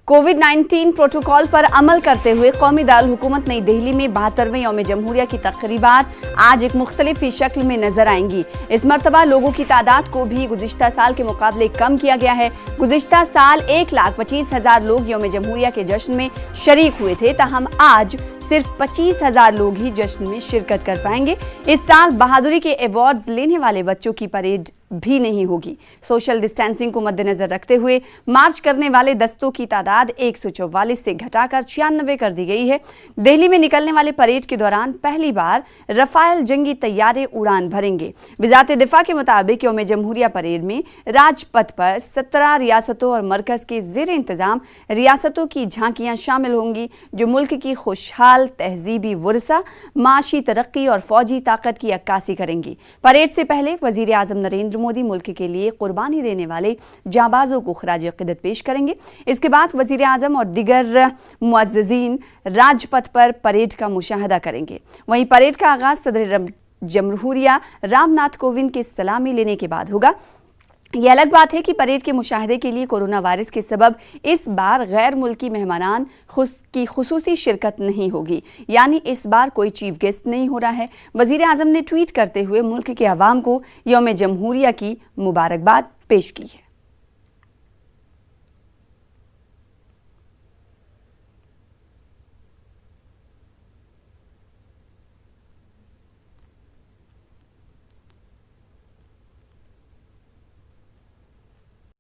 कोविड-19 protocol पर अमल करते हुए कौमी दारुल हुकूमत नई दिल्ली में 72वें यौम जमहूरिया की तकरीबात आज एक मुख्तलिफ ही शक्ल में नजर आएंगी। इस मरतबा लोगों की तादाद को भी गुज़िश्ता साल के मुकाबले कम किया गया है। गुज़िश्ता साल 1,25,000 लोग यौम जमहूरिया के जश्न में शरीक हुए थे, ताहम आज सिर्फ 25,000 लोग ही जश्न में शिरकत कर पाएंगे। इस साल बहादुरी के अवार्ड्स लेने वाले बच्चों की परेड भी नहीं होगी। सोशल डिस्टेंसिंग को मद्देनजर रखते हुए मार्च करने वाले दस्तों की तादाद 144 से घटाकर 96 कर दी गई है। दिल्ली में निकलने वाले परेड के दौरान पहली बार रफाल जंगी तैयारे उड़ान भरेंगे। वज़ारत दिफा के मुताबिक यौम जमहूरिया परेड में राजपथ पर 17 रियासतों और मरकज के ज़ेर इंतजाम रियासतों की झांकियां शामिल होंगी, जो मुल्क की खुशहाल तहजीबी वर्सा, माशी तरक्की और फौजी ताकत की अक्कासी करेंगी। परेड से पहले वज़ीर आज़म नरेंद्र मोदी मुल्क के लिए कुर्बानी देने वाले जाबाजों को खराज अक़ीदत पेश करेंगे। इसके बाद वज़ीर आज़म और दिगर मुअज़्ज़िज़ीन राजपथ पर परेड का मुशाहदा करेंगे। वहीं परेड का आगाज सदर जमहूरिया रामनाथ कोविंद के सलामी लेने के बाद होगा। यह अलग बात है कि परेड के मुशाहदे के लिए कोरोना वायरस के सबब इस बार गैर मुल्की मेहमानान की खुसूसी शिरकत नहीं होगी, यानी इस बार कोई चीफ गेस्ट नहीं हो रहा है। वज़ीर आज़म ने ट्वीट करते हुए मुल्क के अवाम को यौम जमहूरिया की मुबारकबाद पेश की है।